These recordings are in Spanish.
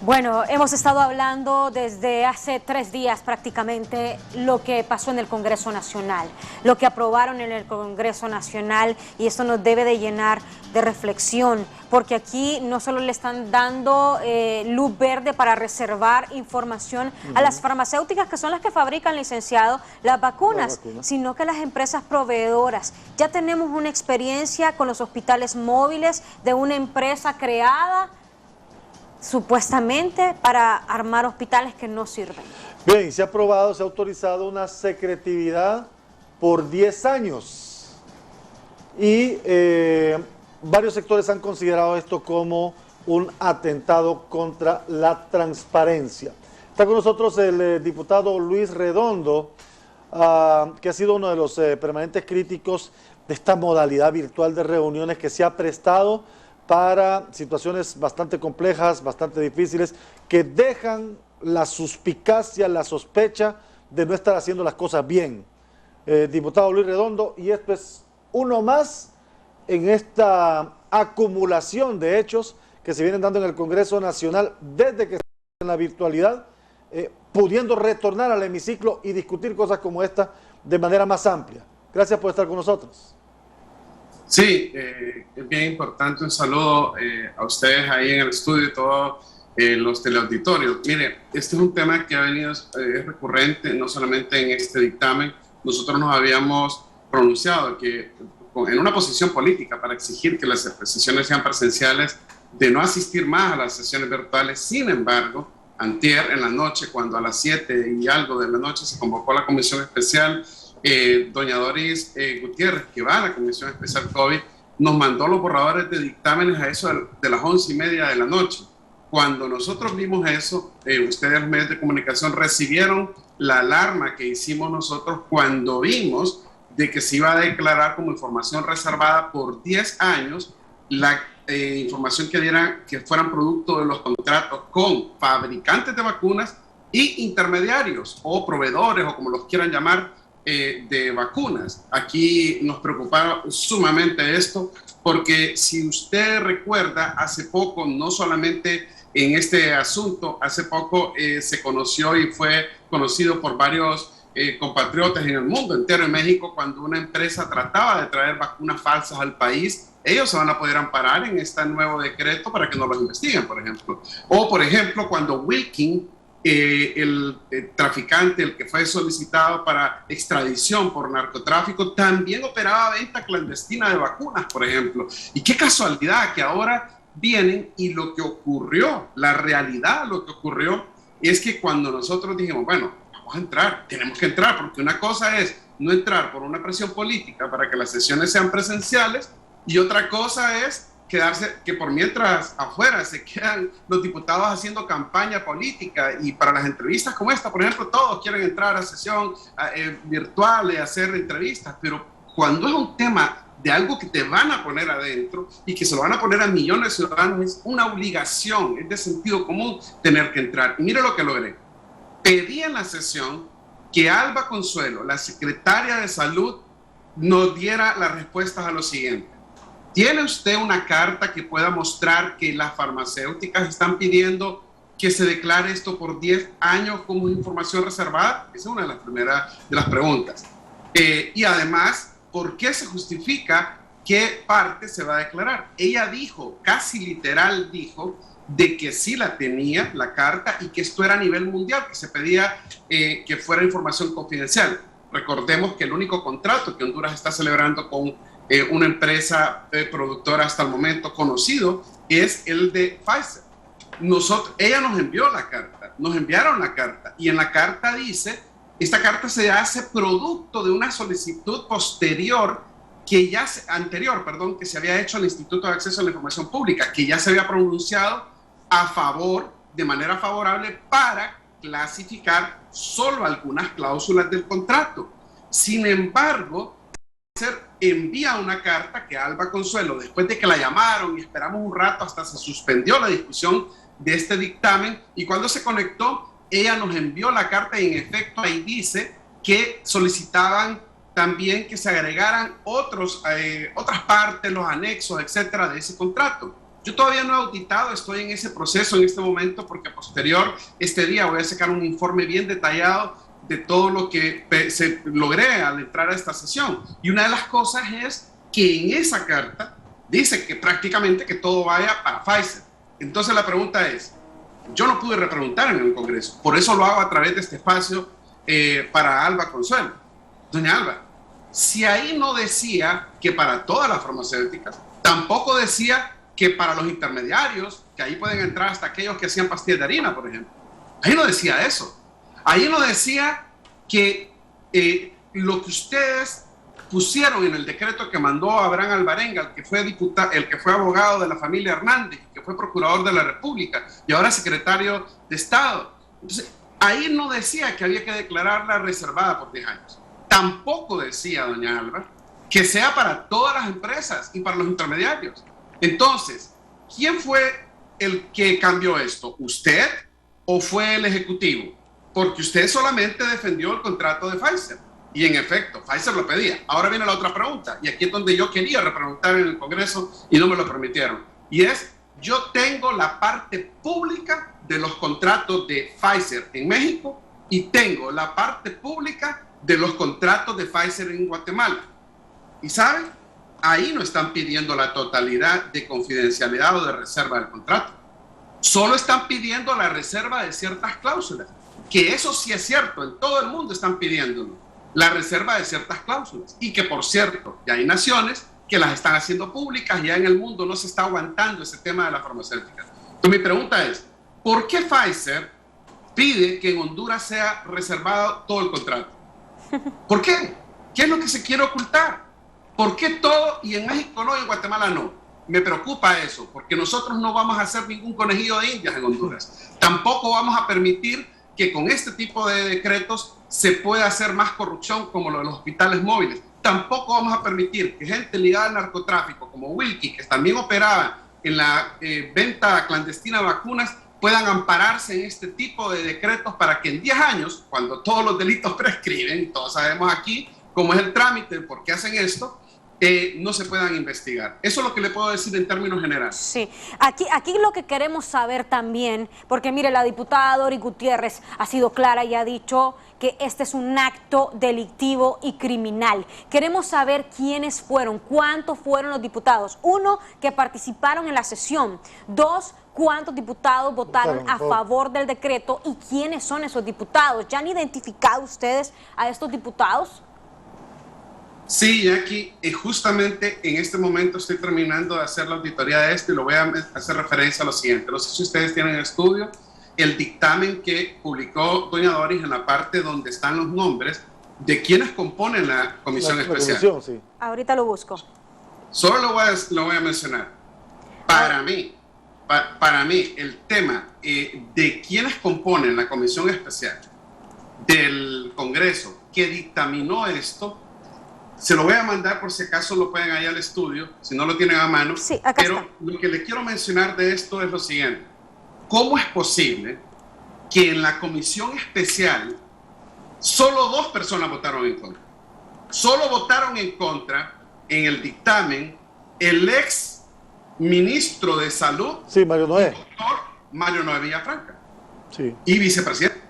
Bueno, hemos estado hablando desde hace 3 días prácticamente lo que pasó en el Congreso Nacional, lo que aprobaron en el Congreso Nacional, y esto nos debe de llenar de reflexión, porque aquí no solo le están dando luz verde para reservar información a las farmacéuticas, que son las que fabrican, licenciado, las vacunas, sino que las empresas proveedoras. Ya tenemos una experiencia con los hospitales móviles de una empresa creada supuestamente para armar hospitales que no sirven. Bien, se ha aprobado, se ha autorizado una secretividad por 10 años y varios sectores han considerado esto como un atentado contra la transparencia. Está con nosotros el diputado Luis Redondo, que ha sido uno de los permanentes críticos de esta modalidad virtual de reuniones que se ha prestado para situaciones bastante complejas, bastante difíciles, que dejan la suspicacia, la sospecha de no estar haciendo las cosas bien. Diputado Luis Redondo, y esto es uno más en esta acumulación de hechos que se vienen dando en el Congreso Nacional desde que está en la virtualidad, pudiendo retornar al hemiciclo y discutir cosas como esta de manera más amplia. Gracias por estar con nosotros. Sí, es bien importante. Un saludo a ustedes ahí en el estudio y todos los teleauditorios. Mire, este es un tema que ha venido, es recurrente, no solamente en este dictamen. Nosotros nos habíamos pronunciado que en una posición política para exigir que las sesiones sean presenciales, de no asistir más a las sesiones virtuales. Sin embargo, antier en la noche, cuando a las 7 y algo de la noche se convocó la comisión especial, doña Doris Gutiérrez, que va a la Comisión Especial COVID, nos mandó los borradores de dictámenes a eso de las 11:30 de la noche. Cuando nosotros vimos eso, ustedes, los medios de comunicación, recibieron la alarma que hicimos nosotros cuando vimos de que se iba a declarar como información reservada por 10 años la información que fueran producto de los contratos con fabricantes de vacunas y intermediarios o proveedores, o como los quieran llamar, de vacunas. Aquí nos preocupaba sumamente esto, porque si usted recuerda, hace poco, no solamente en este asunto, hace poco se conoció y fue conocido por varios compatriotas en el mundo entero, en México, cuando una empresa trataba de traer vacunas falsas al país. Ellos se van a poder amparar en este nuevo decreto para que no los investiguen, por ejemplo. O, por ejemplo, cuando Wilkin, el traficante, el que fue solicitado para extradición por narcotráfico, también operaba venta clandestina de vacunas, por ejemplo. Y qué casualidad que ahora vienen, y lo que ocurrió, la realidad, lo que ocurrió es que cuando nosotros dijimos, bueno, vamos a entrar, tenemos que entrar, porque una cosa es no entrar por una presión política para que las sesiones sean presenciales, y otra cosa es quedarse, que por mientras afuera se quedan los diputados haciendo campaña política, y para las entrevistas como esta, por ejemplo, todos quieren entrar a sesión virtual y hacer entrevistas, pero cuando es un tema de algo que te van a poner adentro y que se lo van a poner a millones de ciudadanos, es una obligación, es de sentido común tener que entrar. Y mire lo que logré. Pedí en la sesión que Alba Consuelo, la secretaria de Salud, nos diera las respuestas a lo siguiente. ¿Tiene usted una carta que pueda mostrar que las farmacéuticas están pidiendo que se declare esto por 10 años como información reservada? Esa es una de las primeras de las preguntas. Y además, ¿por qué se justifica qué parte se va a declarar? Ella dijo, casi literal dijo, de que sí la tenía, la carta, y que esto era a nivel mundial, que se pedía que fuera información confidencial. Recordemos que el único contrato que Honduras está celebrando con una empresa productora hasta el momento conocido es el de Pfizer. Ella nos envió la carta, nos enviaron la carta, y en la carta dice, esta carta se hace producto de una solicitud posterior anterior, que se había hecho al Instituto de Acceso a la Información Pública, que ya se había pronunciado a favor, de manera favorable, para clasificar solo algunas cláusulas del contrato. Sin embargo, envía una carta que Alba Consuelo, después de que la llamaron y esperamos un rato, hasta se suspendió la discusión de este dictamen, y cuando se conectó, ella nos envió la carta, y en efecto ahí dice que solicitaban también que se agregaran otras partes, los anexos, etcétera, de ese contrato. Yo todavía no he auditado, estoy en ese proceso en este momento, porque posterior, este día voy a sacar un informe bien detallado de todo lo que se logré al entrar a esta sesión. Y una de las cosas es que en esa carta dice que prácticamente que todo vaya para Pfizer. Entonces la pregunta es, yo no pude repreguntar en el Congreso, por eso lo hago a través de este espacio para Alba Consuelo. Doña Alba, si ahí no decía que para todas las farmacéuticas, tampoco decía que para los intermediarios, que ahí pueden entrar hasta aquellos que hacían pastillas de harina, por ejemplo. Ahí no decía eso. Ahí no decía que lo que ustedes pusieron en el decreto que mandó Abraham Alvarenga, el que fue diputado, el que fue abogado de la familia Hernández, que fue procurador de la República y ahora secretario de Estado. Entonces, ahí no decía que había que declararla reservada por 10 años. Tampoco decía, doña Alba, que sea para todas las empresas y para los intermediarios. Entonces, ¿quién fue el que cambió esto? ¿Usted o fue el Ejecutivo? Porque usted solamente defendió el contrato de Pfizer. Y en efecto, Pfizer lo pedía. Ahora viene la otra pregunta, y aquí es donde yo quería repreguntar en el Congreso y no me lo permitieron. Y es, yo tengo la parte pública de los contratos de Pfizer en México y tengo la parte pública de los contratos de Pfizer en Guatemala. ¿Y saben? Ahí no están pidiendo la totalidad de confidencialidad o de reserva del contrato. Solo están pidiendo la reserva de ciertas cláusulas, que eso sí es cierto, en todo el mundo están pidiéndolo, la reserva de ciertas cláusulas. Y que, por cierto, ya hay naciones que las están haciendo públicas, ya en el mundo no se está aguantando ese tema de la farmacéutica. Entonces mi pregunta es, ¿por qué Pfizer pide que en Honduras sea reservado todo el contrato? ¿Por qué? ¿Qué es lo que se quiere ocultar? ¿Por qué todo y en México no y en Guatemala no? Me preocupa eso, porque nosotros no vamos a hacer ningún conejillo de indias en Honduras. Tampoco vamos a permitir que con este tipo de decretos se pueda hacer más corrupción como lo de los hospitales móviles. Tampoco vamos a permitir que gente ligada al narcotráfico como Wilkie, que también operaba en la venta clandestina de vacunas, puedan ampararse en este tipo de decretos para que en 10 años, cuando todos los delitos prescriben, todos sabemos aquí cómo es el trámite, por qué hacen esto, no se puedan investigar. Eso es lo que le puedo decir en términos generales. Sí, aquí lo que queremos saber también, porque mire, la diputada Dori Gutiérrez ha sido clara y ha dicho que este es un acto delictivo y criminal. Queremos saber quiénes fueron, cuántos fueron los diputados. Uno, que participaron en la sesión. Dos, cuántos diputados votaron a favor del decreto y quiénes son esos diputados. ¿Ya han identificado ustedes a estos diputados? Sí, Jackie, justamente en este momento estoy terminando de hacer la auditoría de esto y lo voy a hacer referencia a lo siguiente. No sé si ustedes tienen en estudio el dictamen que publicó doña Doris en la parte donde están los nombres de quienes componen la comisión especial. Comisión, sí. Ahorita lo busco. Solo lo voy a mencionar. Para mí, el tema de quienes componen la comisión especial del Congreso que dictaminó esto, se lo voy a mandar por si acaso lo pueden ir al estudio, si no lo tienen a mano. Sí, acá pero está. Lo que le quiero mencionar de esto es lo siguiente. ¿Cómo es posible que en la comisión especial solo 2 personas votaron en contra? Solo votaron en contra en el dictamen el ex ministro de Salud, Sí, Mario Noé. doctor Mario Noé Villafranca, Sí. y vicepresidente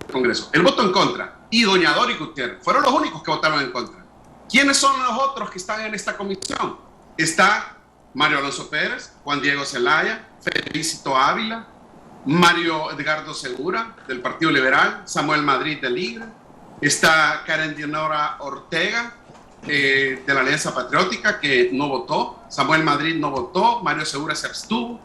del Congreso. Él votó en contra. Y doña Dori Gutiérrez fueron los únicos que votaron en contra. ¿Quiénes son los otros que están en esta comisión? Está Mario Alonso Pérez, Juan Diego Zelaya, Felicito Ávila, Mario Edgardo Segura, del Partido Liberal, Samuel Madrid del Libre, está Karen Dinora Ortega, de la Alianza Patriótica, que no votó, Samuel Madrid no votó, Mario Segura se abstuvo.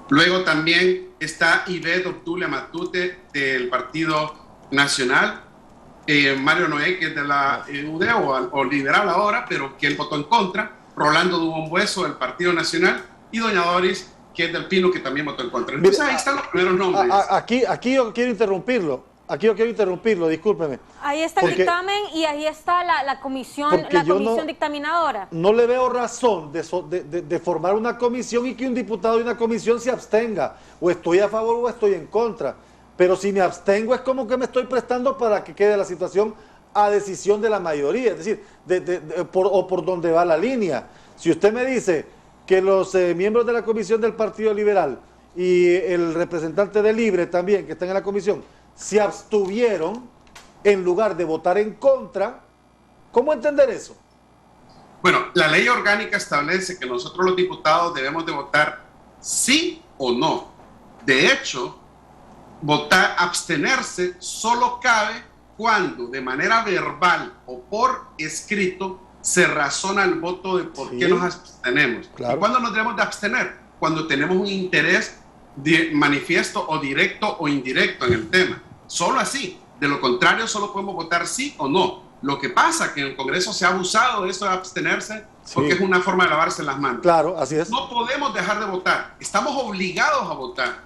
Luego también está Ivette Obdulia Matute, del Partido Nacional, Mario Noé, que es de la UDEA o liberal ahora, pero que él votó en contra, Rolando Dubón Bueso, del Partido Nacional, y doña Doris, que es del Pino, que también votó en contra. Entonces ahí están los primeros nombres. Aquí yo quiero interrumpirlo, discúlpeme. Ahí está el dictamen y ahí está la comisión dictaminadora. No le veo razón de formar una comisión y que un diputado de una comisión se abstenga. O estoy a favor o estoy en contra. Pero si me abstengo es como que me estoy prestando para que quede la situación a decisión de la mayoría. Es decir, por donde va la línea. Si usted me dice, que los miembros de la comisión del Partido Liberal y el representante de Libre también, que están en la comisión, se abstuvieron en lugar de votar en contra. ¿Cómo entender eso? Bueno, la ley orgánica establece que nosotros los diputados debemos de votar sí o no. De hecho, abstenerse solo cabe cuando de manera verbal o por escrito se razona el voto de por qué nos abstenemos. Claro. ¿Y cuándo nos debemos de abstener? Cuando tenemos un interés manifiesto o directo o indirecto en el tema. Solo así. De lo contrario, solo podemos votar sí o no. Lo que pasa es que en el Congreso se ha abusado de eso de abstenerse porque es una forma de lavarse las manos. Claro, así es. No podemos dejar de votar. Estamos obligados a votar.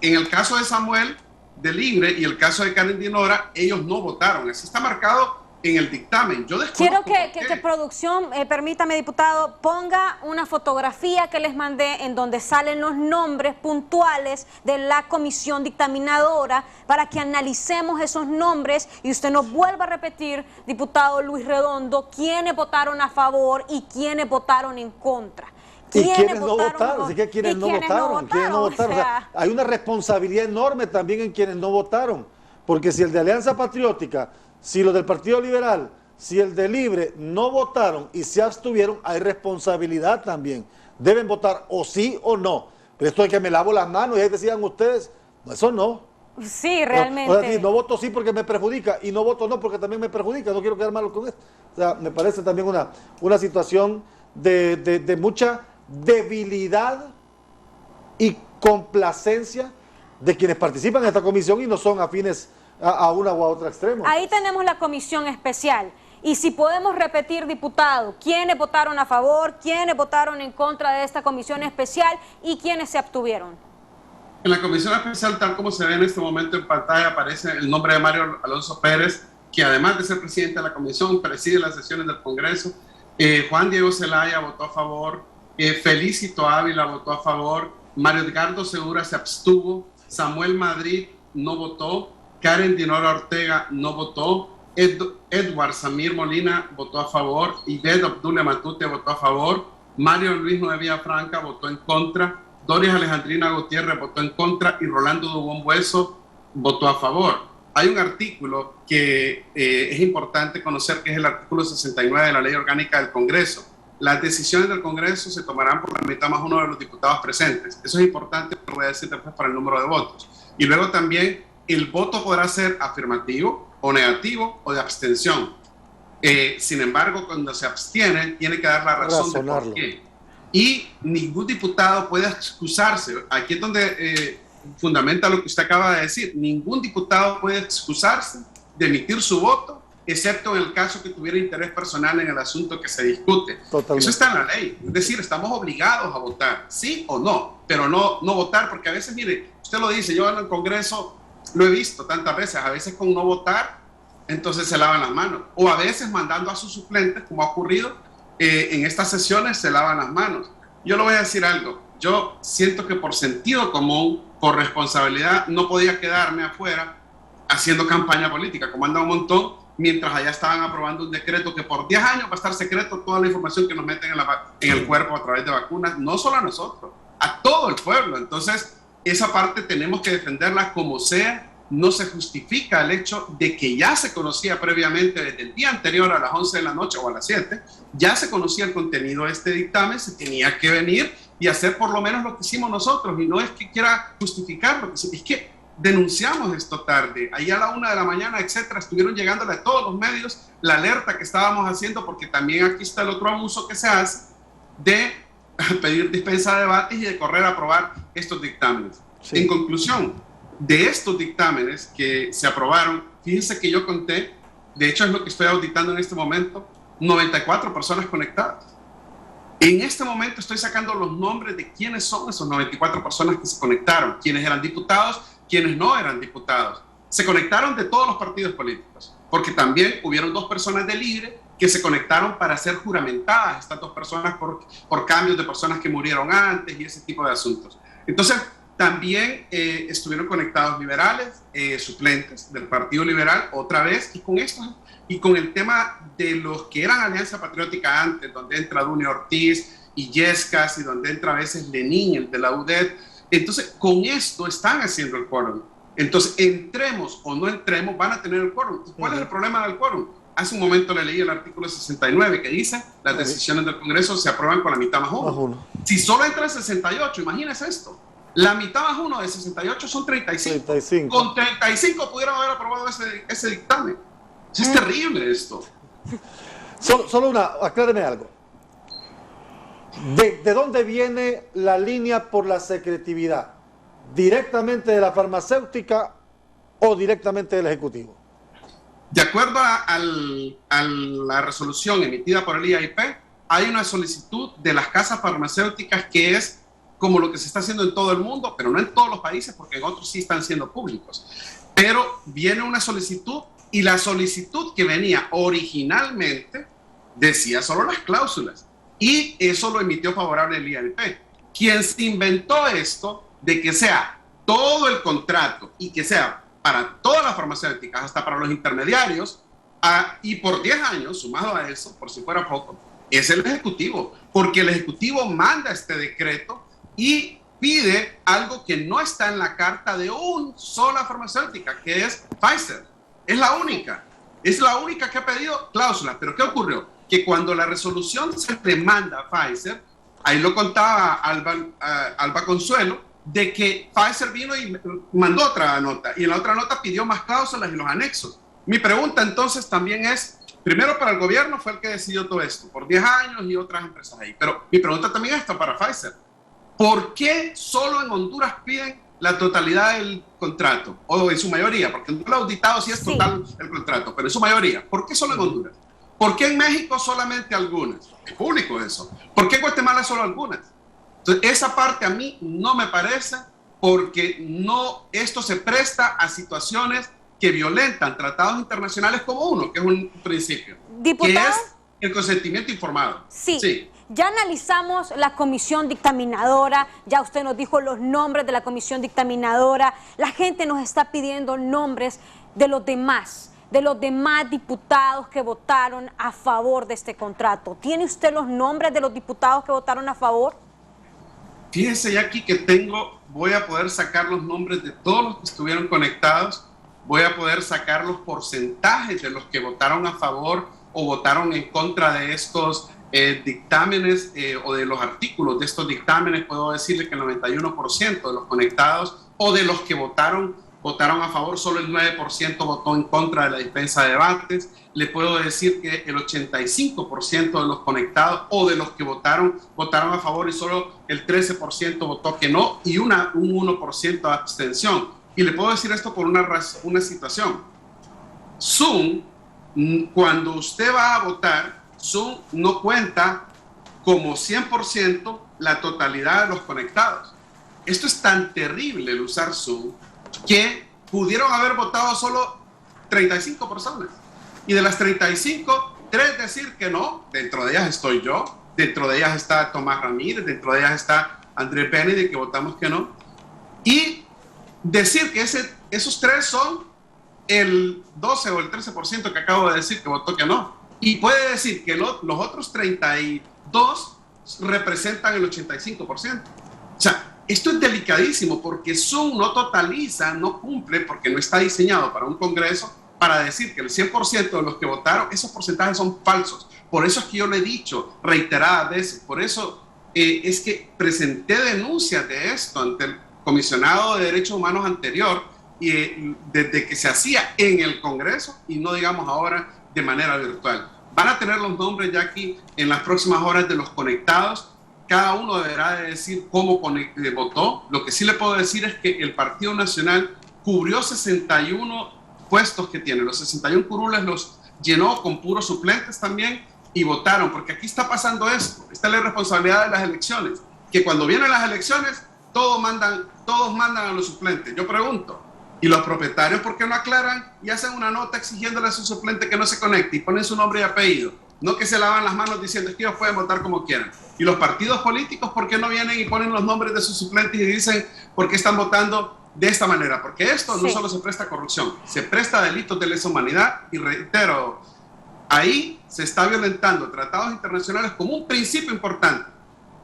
En el caso de Samuel de Libre y el caso de Karen Dinora, ellos no votaron. Así está marcado en el dictamen. Yo quiero que producción, permítame, diputado, ponga una fotografía que les mandé en donde salen los nombres puntuales de la comisión dictaminadora para que analicemos esos nombres y usted nos vuelva a repetir, diputado Luis Redondo, quiénes votaron a favor y quiénes votaron en contra. ¿Y quiénes no votaron? Así que ¿quiénes no votaron? ¿Quiénes no votaron? O sea, hay una responsabilidad enorme también en quienes no votaron. Porque si el de Alianza Patriótica, si los del Partido Liberal, si el de Libre no votaron y se abstuvieron, hay responsabilidad también. Deben votar o sí o no. Pero esto es que me lavo las manos y ahí decían ustedes, eso no. Sí, realmente. O sea, no voto sí porque me perjudica y no voto no porque también me perjudica. No quiero quedar mal con esto. O sea, me parece también una situación de mucha debilidad y complacencia de quienes participan en esta comisión y no son afines a una u a otra extremo. Ahí tenemos la comisión especial. Y si podemos repetir, diputado, quiénes votaron a favor, quiénes votaron en contra de esta comisión especial y quiénes se abstuvieron. En la comisión especial, tal como se ve en este momento en pantalla, aparece el nombre de Mario Alonso Pérez, que además de ser presidente de la comisión, preside las sesiones del Congreso. Juan Diego Zelaya votó a favor, Felicito Ávila votó a favor, Mario Edgardo Segura se abstuvo, Samuel Madrid no votó, Karen Dinora Ortega no votó, Edward Samir Molina votó a favor, Ivette Obdulia Matute votó a favor, Mario Luis Noevía Franca votó en contra, Doris Alejandrina Gutiérrez votó en contra y Rolando Dubón Bueso votó a favor. Hay un artículo que es importante conocer, que es el artículo 69 de la Ley Orgánica del Congreso. Las decisiones del Congreso se tomarán por la mitad más uno de los diputados presentes. Eso es importante, lo voy a decir después, para el número de votos. Y luego también el voto podrá ser afirmativo o negativo o de abstención. Sin embargo, cuando se abstiene, tiene que dar la razón de por qué. Y ningún diputado puede excusarse. Aquí es donde fundamenta lo que usted acaba de decir. Ningún diputado puede excusarse de emitir su voto, excepto en el caso que tuviera interés personal en el asunto que se discute. Totalmente. Eso está en la ley. Es decir, estamos obligados a votar, sí o no, pero no votar, porque a veces, mire, usted lo dice, yo en el Congreso lo he visto tantas veces, a veces con no votar, entonces se lavan las manos, o a veces mandando a sus suplentes, como ha ocurrido en estas sesiones, se lavan las manos. Yo le voy a decir algo, yo siento que por sentido común, por responsabilidad, no podía quedarme afuera haciendo campaña política, como anda un montón, mientras allá estaban aprobando un decreto que por 10 años va a estar secreto toda la información que nos meten en el cuerpo a través de vacunas, no solo a nosotros, a todo el pueblo. Entonces, esa parte tenemos que defenderla como sea. No se justifica el hecho de que ya se conocía previamente, desde el día anterior a las 11 de la noche o a las 7, ya se conocía el contenido de este dictamen, se tenía que venir y hacer por lo menos lo que hicimos nosotros. Y no es que quiera justificarlo, es que denunciamos esto tarde. Ahí a la 1 de la mañana, etcétera, estuvieron llegándole a todos los medios la alerta que estábamos haciendo, porque también aquí está el otro abuso que se hace de pedir dispensa de debates y de correr a aprobar estos dictámenes. Sí. En conclusión, de estos dictámenes que se aprobaron, fíjense que yo conté, de hecho es lo que estoy auditando en este momento, 94 personas conectadas. En este momento estoy sacando los nombres de quiénes son esos 94 personas que se conectaron, quiénes eran diputados, quiénes no eran diputados. Se conectaron de todos los partidos políticos, porque también hubieron 2 personas de Libre que se conectaron para ser juramentadas, estas 2 personas por cambios de personas que murieron antes y ese tipo de asuntos. Entonces, también estuvieron conectados liberales, suplentes del Partido Liberal, otra vez, y con esto, y con el tema de los que eran Alianza Patriótica antes, donde entra Dunia Ortiz Illescas y donde entra a veces Lenín, el de la UDED. Entonces, con esto están haciendo el quórum. Entonces, entremos o no entremos, van a tener el quórum. ¿Y cuál es el problema del quórum? Hace un momento le leí el artículo 69 que dice las decisiones del Congreso se aprueban con la mitad más uno. Si solo entran 68, imagínese esto. La mitad más uno de 68 son 35. Con 35 pudieron haber aprobado ese dictamen. Es terrible esto. Solo acláreme algo. ¿De dónde viene la línea por la secretividad? ¿Directamente de la farmacéutica o directamente del Ejecutivo? De acuerdo a la resolución emitida por el IAIP, hay una solicitud de las casas farmacéuticas que es como lo que se está haciendo en todo el mundo, pero no en todos los países, porque en otros sí están siendo públicos. Pero viene una solicitud, y la solicitud que venía originalmente decía solo las cláusulas, y eso lo emitió favorable el IAIP. Quien se inventó esto de que sea todo el contrato y que sea para todas las farmacéuticas, hasta para los intermediarios, y por 10 años, sumado a eso, por si fuera poco, es el Ejecutivo, porque el Ejecutivo manda este decreto y pide algo que no está en la carta de una sola farmacéutica, que es Pfizer. Es la única que ha pedido cláusulas. Pero ¿qué ocurrió? Que cuando la resolución se le manda a Pfizer, ahí lo contaba Alba Consuelo, de que Pfizer vino y mandó otra nota, y en la otra nota pidió más cláusulas y los anexos. Mi pregunta entonces también es, primero para el gobierno fue el que decidió todo esto, por 10 años y otras empresas ahí, pero mi pregunta también está para Pfizer. ¿Por qué solo en Honduras piden la totalidad del contrato? O en su mayoría, porque en el auditado sí es total el contrato, pero en su mayoría. ¿Por qué solo en Honduras? ¿Por qué en México solamente algunas? Es público eso. ¿Por qué en Guatemala solo algunas? Entonces, esa parte a mí no me parece, porque esto se presta a situaciones que violentan tratados internacionales como uno, que es un principio, ¿Diputado? que es el consentimiento informado. Sí. Ya analizamos la comisión dictaminadora, ya usted nos dijo los nombres de la comisión dictaminadora, la gente nos está pidiendo nombres de los demás diputados que votaron a favor de este contrato. ¿Tiene usted los nombres de los diputados que votaron a favor? Fíjese ya aquí que voy a poder sacar los nombres de todos los que estuvieron conectados, voy a poder sacar los porcentajes de los que votaron a favor o votaron en contra de estos dictámenes o de los artículos de estos dictámenes. Puedo decirle que el 91% de los conectados o de los que votaron a favor, solo el 9% votó en contra de la dispensa de debates. Le puedo decir que el 85% de los conectados o de los que votaron a favor y solo el 13% votó que no y un 1% de abstención. Y le puedo decir esto por una situación. Zoom, cuando usted va a votar, Zoom no cuenta como 100% la totalidad de los conectados. Esto es tan terrible el usar Zoom que pudieron haber votado solo 35 personas. Y de las 35, 3 decir que no. Dentro de ellas estoy yo, dentro de ellas está Tomás Ramírez, dentro de ellas está Andrés Benedi, que votamos que no. Y decir que esos 3 son el 12 o el 13% que acabo de decir que votó que no. Y puede decir que los otros 32 representan el 85%. O sea, esto es delicadísimo porque Zoom no totaliza, no cumple, porque no está diseñado para un congreso, para decir que el 100% de los que votaron, esos porcentajes son falsos. Por eso es que yo le he dicho reiteradas veces, por eso es que presenté denuncias de esto ante el comisionado de Derechos Humanos anterior, y desde que se hacía en el Congreso y no digamos ahora de manera virtual. Van a tener los nombres ya aquí en las próximas horas de los conectados. Cada uno deberá de decir cómo votó. Lo que sí le puedo decir es que el Partido Nacional cubrió 61 puestos que tiene. Los 61 curules los llenó con puros suplentes también y votaron, porque aquí está pasando esto. Esta es la responsabilidad de las elecciones, que cuando vienen las elecciones todos mandan a los suplentes. Yo pregunto, ¿y los propietarios por qué no aclaran y hacen una nota exigiéndole a su suplente que no se conecte y ponen su nombre y apellido? No que se lavan las manos diciendo que ellos pueden votar como quieran. ¿Y los partidos políticos por qué no vienen y ponen los nombres de sus suplentes y dicen por qué están votando de esta manera? Porque esto no solo se presta a corrupción, se presta a delitos de lesa humanidad y reitero, ahí se está violentando tratados internacionales como un principio importante.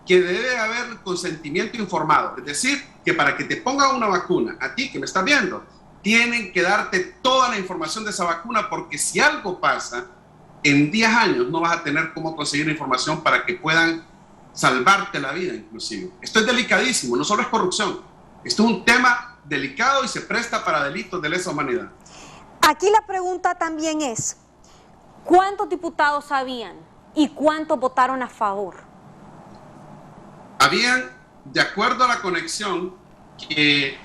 que debe haber consentimiento informado. Es decir, que para que te pongan una vacuna, a ti que me estás viendo, tienen que darte toda la información de esa vacuna, porque si algo pasa, en 10 años no vas a tener cómo conseguir información para que puedan salvarte la vida inclusive. Esto es delicadísimo, no solo es corrupción. Esto es un tema delicado y se presta para delitos de lesa humanidad. Aquí la pregunta también es, ¿cuántos diputados habían y cuántos votaron a favor? Habían, de acuerdo a la conexión que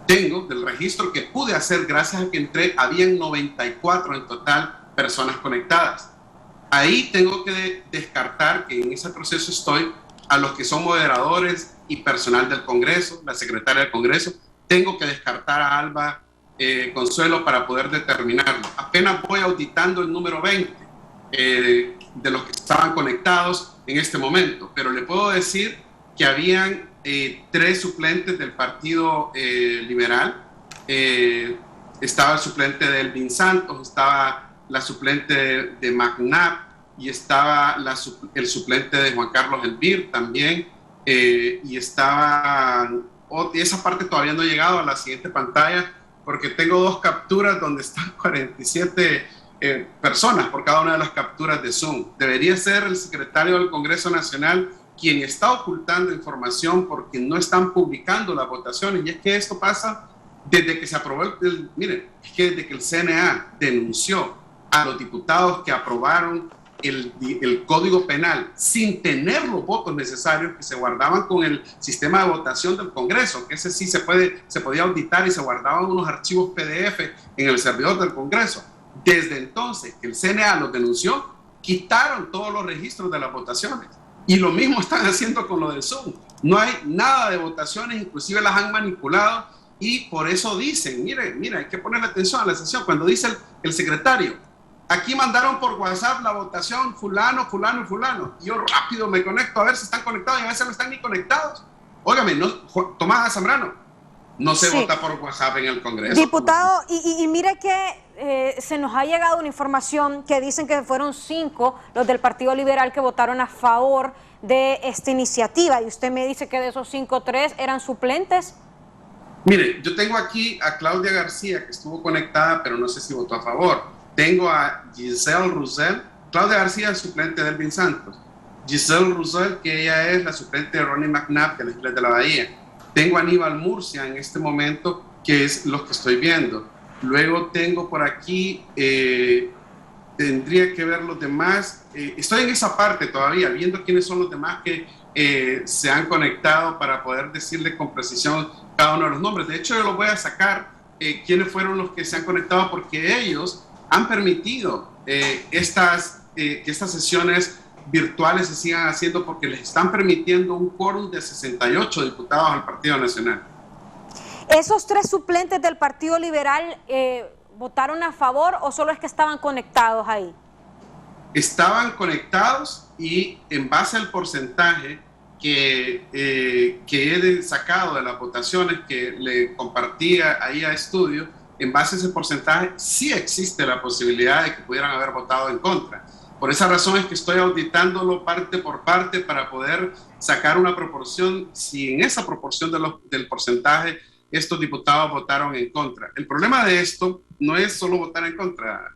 tengo del registro que pude hacer gracias a que entré, habían 94 en total personas conectadas. Ahí tengo que descartar, que en ese proceso estoy, a los que son moderadores y personal del Congreso, la secretaria del Congreso. Tengo que descartar a Alba Consuelo para poder determinarlo. Apenas voy auditando el número 20 de los que estaban conectados en este momento, pero le puedo decir que habían 3 suplentes del Partido Liberal. Estaba el suplente de Elvin Santos, estaba la suplente de McNabb y estaba el suplente de Juan Carlos Elvir también, y estaba, esa parte todavía no he llegado a la siguiente pantalla porque tengo 2 capturas donde están 47 personas por cada una de las capturas de Zoom. Debería ser el secretario del Congreso Nacional quien está ocultando información porque no están publicando las votaciones, y es que esto pasa desde que se aprobó miren, es que desde que el CNA denunció a los diputados que aprobaron el Código Penal sin tener los votos necesarios que se guardaban con el sistema de votación del Congreso, que ese sí se podía auditar y se guardaban unos archivos PDF en el servidor del Congreso. Desde entonces que el CNA los denunció, quitaron todos los registros de las votaciones. Y lo mismo están haciendo con lo del Zoom. No hay nada de votaciones, inclusive las han manipulado, y por eso dicen, mire, hay que ponerle atención a la sesión, cuando dice el secretario, aquí mandaron por WhatsApp la votación fulano, fulano y fulano. Y yo rápido me conecto a ver si están conectados, y a veces no están ni conectados. Óigame, Tomás Zambrano, no se vota por WhatsApp en el Congreso. Diputado, y mire que se nos ha llegado una información que dicen que fueron 5 los del Partido Liberal que votaron a favor de esta iniciativa, y usted me dice que de esos 5, 3 eran suplentes. Mire, yo tengo aquí a Claudia García, que estuvo conectada, pero no sé si votó a favor. Tengo a Giselle Roussel. Claudia García es suplente de Elvin Santos. Giselle Roussel, que ella es la suplente de Ronnie McNabb, de las Islas de la Bahía. Tengo a Aníbal Murcia en este momento, que es lo que estoy viendo. Luego tengo por aquí, tendría que ver los demás. Estoy en esa parte todavía, viendo quiénes son los demás que se han conectado para poder decirle con precisión cada uno de los nombres. De hecho, yo los voy a sacar quiénes fueron los que se han conectado, porque ellos han permitido que estas sesiones virtuales se sigan haciendo, porque les están permitiendo un quórum de 68 diputados al Partido Nacional. ¿Esos 3 suplentes del Partido Liberal votaron a favor o solo es que estaban conectados ahí? Estaban conectados, y en base al porcentaje que he sacado de las votaciones que le compartía ahí a estudio, en base a ese porcentaje sí existe la posibilidad de que pudieran haber votado en contra. Por esa razón es que estoy auditándolo parte por parte para poder sacar una proporción, si en esa proporción del porcentaje estos diputados votaron en contra. El problema de esto no es solo votar en contra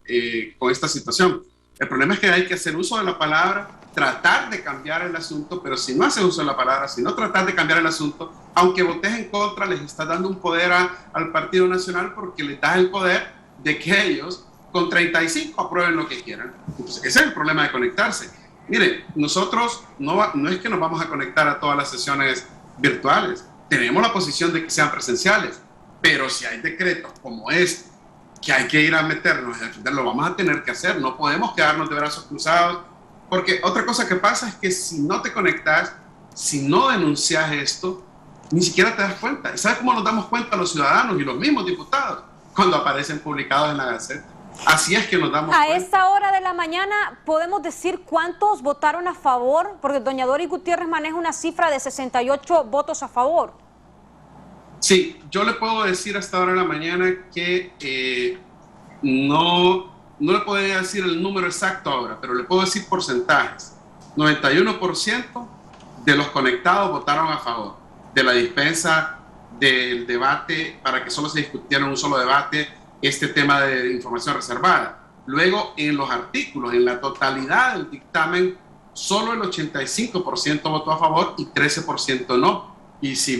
con esta situación. El problema es que hay que hacer uso de la palabra, tratar de cambiar el asunto, pero si no haces uso de la palabra, si no tratas de cambiar el asunto, aunque votes en contra, les estás dando un poder al Partido Nacional, porque les das el poder de que ellos con 35 aprueben lo que quieran. Entonces, ese es el problema de conectarse. Mire, nosotros no es que nos vamos a conectar a todas las sesiones virtuales. Tenemos la posición de que sean presenciales, pero si hay decretos como este, que hay que ir a meternos a defender, lo vamos a tener que hacer. No podemos quedarnos de brazos cruzados, porque otra cosa que pasa es que si no te conectas, si no denuncias esto, ni siquiera te das cuenta. ¿Y sabes cómo nos damos cuenta los ciudadanos y los mismos diputados? Cuando aparecen publicados en la Gaceta. Así es que nos damos cuenta. A esta hora de la mañana, ¿podemos decir cuántos votaron a favor? Porque doña Doris Gutiérrez maneja una cifra de 68 votos a favor. Sí, yo le puedo decir a esta hora de la mañana que no le podría decir el número exacto ahora, pero le puedo decir porcentajes. 91% de los conectados votaron a favor de la dispensa del debate para que solo se discutiera en un solo debate este tema de información reservada. Luego, en los artículos, en la totalidad del dictamen, solo el 85% votó a favor y 13% no. Y si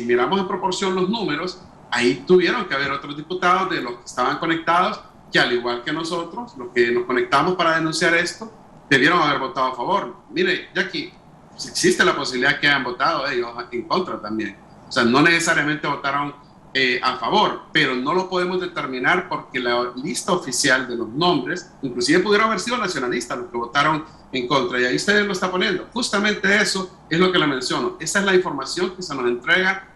miramos en proporción los números, ahí tuvieron que haber otros diputados de los que estaban conectados, que al igual que nosotros, los que nos conectamos para denunciar esto, debieron haber votado a favor. Mire, Jackie, existe la posibilidad que hayan votado ellos en contra también. O sea, no necesariamente votaron a favor, pero no lo podemos determinar porque la lista oficial de los nombres, inclusive pudieron haber sido nacionalistas los que votaron en contra, y ahí usted lo está poniendo. Justamente eso es lo que le menciono. Esa es la información que se nos entrega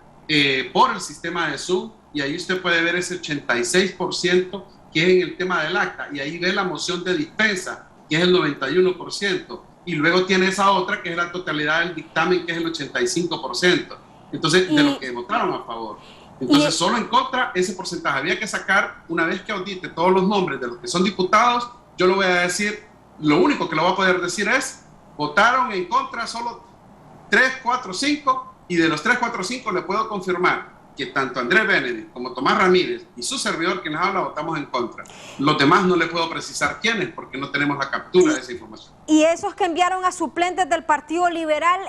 por el sistema de Zoom, y ahí usted puede ver ese 86% que es en el tema del acta, y ahí ve la moción de dispensa, que es el 91%, y luego tiene esa otra que es la totalidad del dictamen, que es el 85%. Entonces, de los que votaron a favor. Entonces, solo en contra, ese porcentaje había que sacar. Una vez que audite todos los nombres de los que son diputados, yo lo voy a decir, lo único que lo voy a poder decir es, votaron en contra solo 3, 4, 5, y de los 3, 4, 5 le puedo confirmar que tanto Andrés Benedict como Tomás Ramírez y su servidor, quien nos habla, votamos en contra. Los demás no le puedo precisar quiénes, porque no tenemos la captura de esa información. ¿Y esos que enviaron a suplentes del Partido Liberal,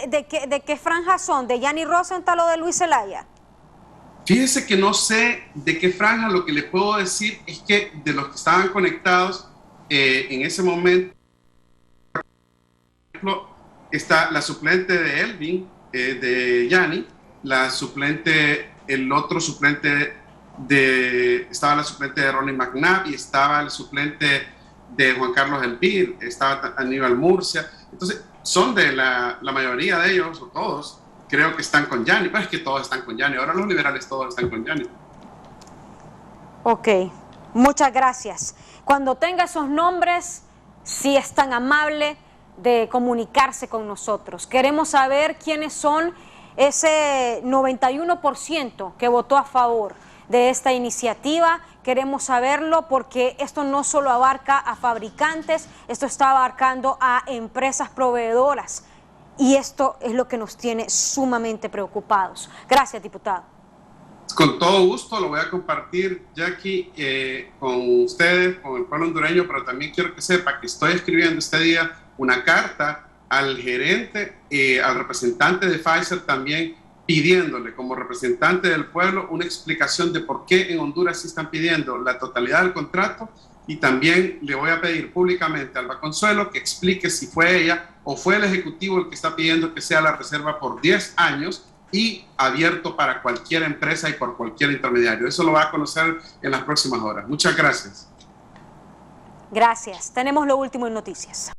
de qué franja son? ¿De Yanni Rosenthal o de Luis Zelaya? Fíjese que no sé de qué franja. Lo que le puedo decir es que de los que estaban conectados en ese momento, por ejemplo, está la suplente de Elvin, de Yanni, la suplente, el otro suplente estaba la suplente de Ronnie McNabb, y estaba el suplente de Juan Carlos Elvir, estaba Aníbal Murcia. Entonces, son de la mayoría de ellos, o todos, creo que están con Yanni. Pero es que todos están con Yanni. Ahora los liberales todos están con Yanni. Ok, muchas gracias. Cuando tenga esos nombres, si es tan amable de comunicarse con nosotros. Queremos saber quiénes son ese 91% que votó a favor de esta iniciativa. Queremos saberlo porque esto no solo abarca a fabricantes, esto está abarcando a empresas proveedoras, y esto es lo que nos tiene sumamente preocupados. Gracias, diputado. Con todo gusto lo voy a compartir, Jackie, con ustedes, con el pueblo hondureño, pero también quiero que sepa que estoy escribiendo este día una carta al gerente, al representante de Pfizer también, pidiéndole como representante del pueblo una explicación de por qué en Honduras se están pidiendo la totalidad del contrato, y también le voy a pedir públicamente a Alba Consuelo que explique si fue ella o fue el Ejecutivo el que está pidiendo que sea la reserva por 10 años y abierto para cualquier empresa y por cualquier intermediario. Eso lo va a conocer en las próximas horas. Muchas gracias. Gracias. Tenemos lo último en noticias.